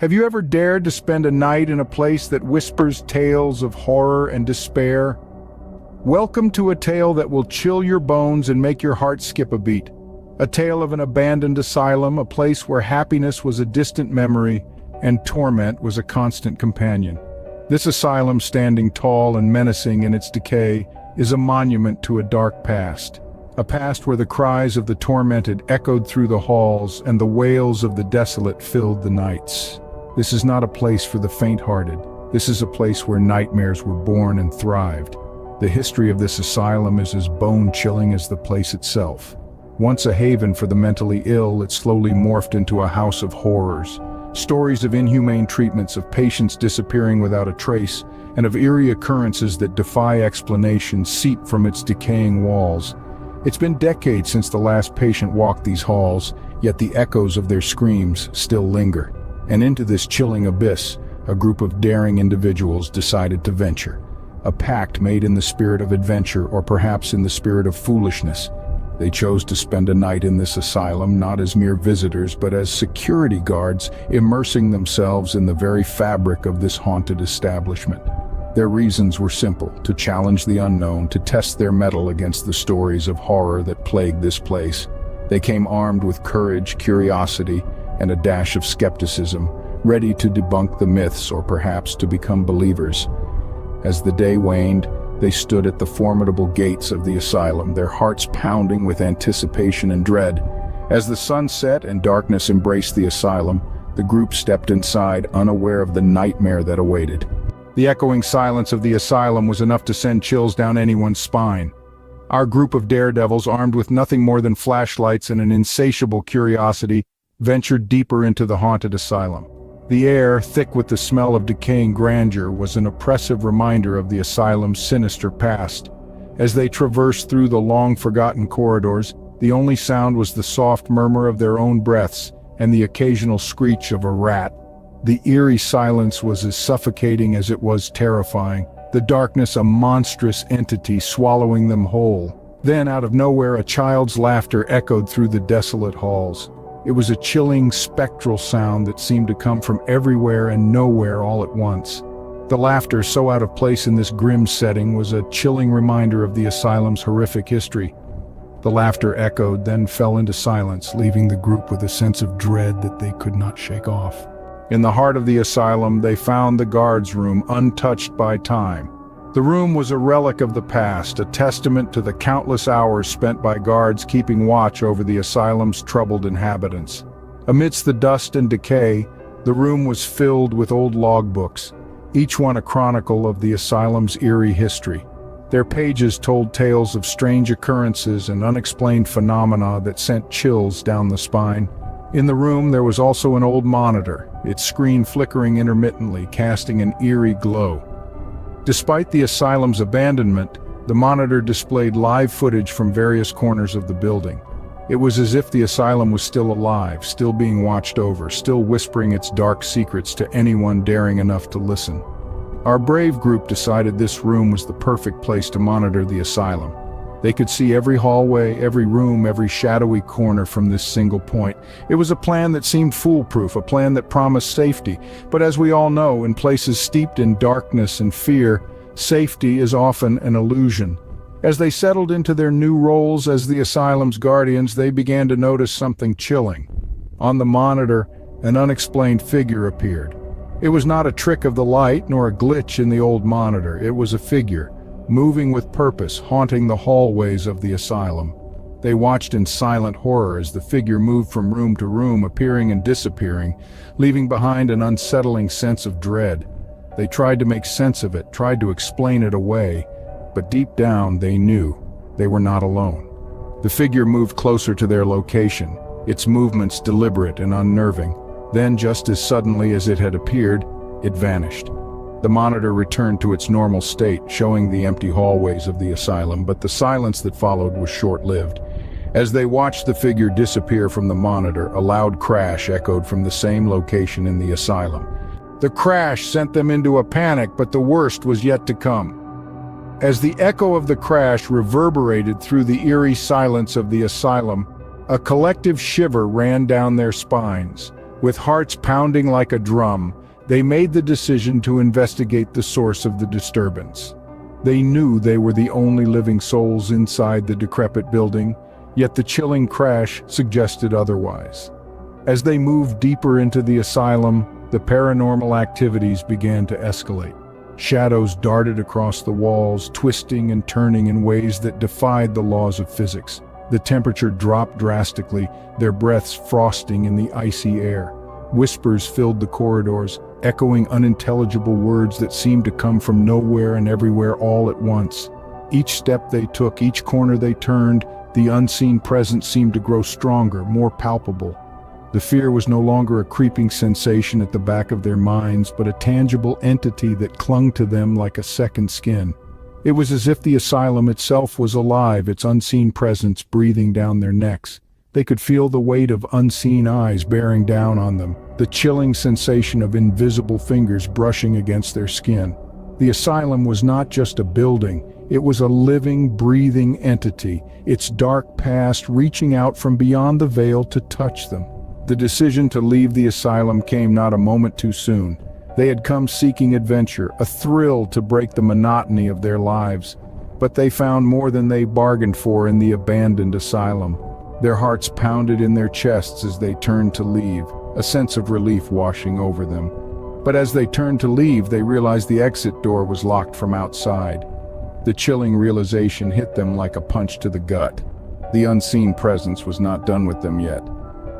Have you ever dared to spend a night in a place that whispers tales of horror and despair? Welcome to a tale that will chill your bones and make your heart skip a beat. A tale of an abandoned asylum, a place where happiness was a distant memory and torment was a constant companion. This asylum, standing tall and menacing in its decay, is a monument to a dark past. A past where the cries of the tormented echoed through the halls and the wails of the desolate filled the nights. This is not a place for the faint-hearted. This is a place where nightmares were born and thrived. The history of this asylum is as bone-chilling as the place itself. Once a haven for the mentally ill, it slowly morphed into a house of horrors. Stories of inhumane treatments, of patients disappearing without a trace, and of eerie occurrences that defy explanation seep from its decaying walls. It's been decades since the last patient walked these halls, yet the echoes of their screams still linger. And into this chilling abyss, a group of daring individuals decided to venture. A pact made in the spirit of adventure, or perhaps in the spirit of foolishness. They chose to spend a night in this asylum, not as mere visitors, but as security guards, immersing themselves in the very fabric of this haunted establishment. Their reasons were simple: to challenge the unknown, to test their mettle against the stories of horror that plagued this place. They came armed with courage, curiosity, and a dash of skepticism, ready to debunk the myths or perhaps to become believers. As the day waned, they stood at the formidable gates of the asylum, their hearts pounding with anticipation and dread. As the sun set and darkness embraced the asylum, the group stepped inside, unaware of the nightmare that awaited. The echoing silence of the asylum was enough to send chills down anyone's spine. Our group of daredevils, armed with nothing more than flashlights and an insatiable curiosity, ventured deeper into the haunted asylum. The air, thick with the smell of decaying grandeur, was an oppressive reminder of the asylum's sinister past. As they traversed through the long-forgotten corridors, the only sound was the soft murmur of their own breaths and the occasional screech of a rat. The eerie silence was as suffocating as it was terrifying, the darkness a monstrous entity swallowing them whole. Then, out of nowhere, a child's laughter echoed through the desolate halls. It was a chilling, spectral sound that seemed to come from everywhere and nowhere all at once. The laughter, so out of place in this grim setting, was a chilling reminder of the asylum's horrific history. The laughter echoed, then fell into silence, leaving the group with a sense of dread that they could not shake off. In the heart of the asylum, they found the guards' room, untouched by time. The room was a relic of the past, a testament to the countless hours spent by guards keeping watch over the asylum's troubled inhabitants. Amidst the dust and decay, the room was filled with old logbooks, each one a chronicle of the asylum's eerie history. Their pages told tales of strange occurrences and unexplained phenomena that sent chills down the spine. In the room, there was also an old monitor, its screen flickering intermittently, casting an eerie glow. Despite the asylum's abandonment, the monitor displayed live footage from various corners of the building. It was as if the asylum was still alive, still being watched over, still whispering its dark secrets to anyone daring enough to listen. Our brave group decided this room was the perfect place to monitor the asylum. They could see every hallway, every room, every shadowy corner from this single point. It was a plan that seemed foolproof, a plan that promised safety. But as we all know, in places steeped in darkness and fear, safety is often an illusion. As they settled into their new roles as the asylum's guardians, they began to notice something chilling. On the monitor, an unexplained figure appeared. It was not a trick of the light nor a glitch in the old monitor. It was a figure, moving with purpose, haunting the hallways of the asylum. They watched in silent horror as the figure moved from room to room, appearing and disappearing, leaving behind an unsettling sense of dread. They tried to make sense of it, tried to explain it away, but deep down they knew they were not alone. The figure moved closer to their location, its movements deliberate and unnerving. Then, just as suddenly as it had appeared, it vanished. The monitor returned to its normal state, showing the empty hallways of the asylum, but the silence that followed was short-lived. As they watched the figure disappear from the monitor, a loud crash echoed from the same location in the asylum. The crash sent them into a panic, but the worst was yet to come. As the echo of the crash reverberated through the eerie silence of the asylum, a collective shiver ran down their spines. With hearts pounding like a drum, they made the decision to investigate the source of the disturbance. They knew they were the only living souls inside the decrepit building, yet the chilling crash suggested otherwise. As they moved deeper into the asylum, the paranormal activities began to escalate. Shadows darted across the walls, twisting and turning in ways that defied the laws of physics. The temperature dropped drastically, their breaths frosting in the icy air. Whispers filled the corridors, echoing unintelligible words that seemed to come from nowhere and everywhere all at once. Each step they took, each corner they turned, the unseen presence seemed to grow stronger, more palpable. The fear was no longer a creeping sensation at the back of their minds, but a tangible entity that clung to them like a second skin. It was as if the asylum itself was alive, its unseen presence breathing down their necks. They could feel the weight of unseen eyes bearing down on them, the chilling sensation of invisible fingers brushing against their skin. The asylum was not just a building, it was a living, breathing entity, its dark past reaching out from beyond the veil to touch them. The decision to leave the asylum came not a moment too soon. They had come seeking adventure, a thrill to break the monotony of their lives. But they found more than they bargained for in the abandoned asylum. Their hearts pounded in their chests as they turned to leave, a sense of relief washing over them. But as they turned to leave, they realized the exit door was locked from outside. The chilling realization hit them like a punch to the gut. The unseen presence was not done with them yet.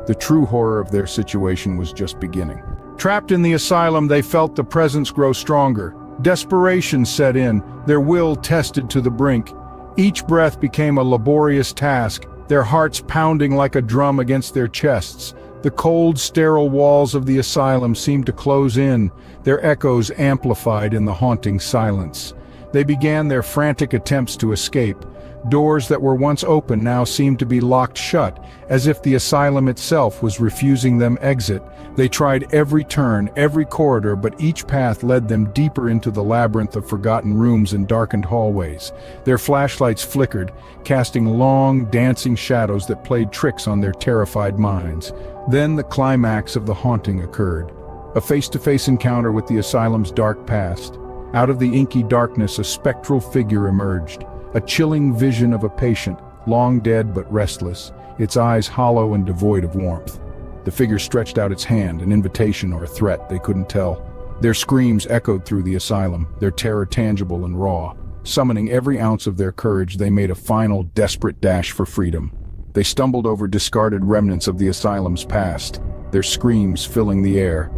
The true horror of their situation was just beginning. Trapped in the asylum, they felt the presence grow stronger. Desperation set in, their will tested to the brink. Each breath became a laborious task, their hearts pounding like a drum against their chests. The cold, sterile walls of the asylum seemed to close in, their echoes amplified in the haunting silence. They began their frantic attempts to escape. Doors that were once open now seemed to be locked shut, as if the asylum itself was refusing them exit. They tried every turn, every corridor, but each path led them deeper into the labyrinth of forgotten rooms and darkened hallways. Their flashlights flickered, casting long, dancing shadows that played tricks on their terrified minds. Then the climax of the haunting occurred. A face-to-face encounter with the asylum's dark past. Out of the inky darkness, a spectral figure emerged. A chilling vision of a patient, long dead but restless, its eyes hollow and devoid of warmth. The figure stretched out its hand, an invitation or a threat, they couldn't tell. Their screams echoed through the asylum, their terror tangible and raw. Summoning every ounce of their courage, they made a final, desperate dash for freedom. They stumbled over discarded remnants of the asylum's past, their screams filling the air.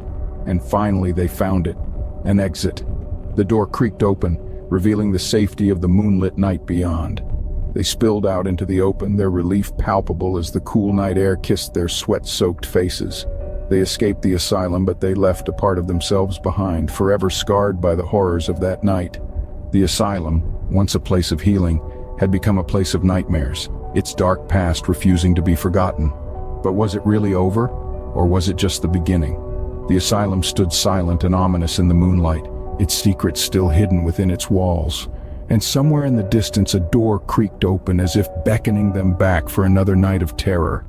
And finally they found it, an exit. The door creaked open, revealing the safety of the moonlit night beyond. They spilled out into the open, their relief palpable as the cool night air kissed their sweat-soaked faces. They escaped the asylum, but they left a part of themselves behind, forever scarred by the horrors of that night. The asylum, once a place of healing, had become a place of nightmares, its dark past refusing to be forgotten. But was it really over, or was it just the beginning? The asylum stood silent and ominous in the moonlight, its secrets still hidden within its walls. And somewhere in the distance a door creaked open as if beckoning them back for another night of terror.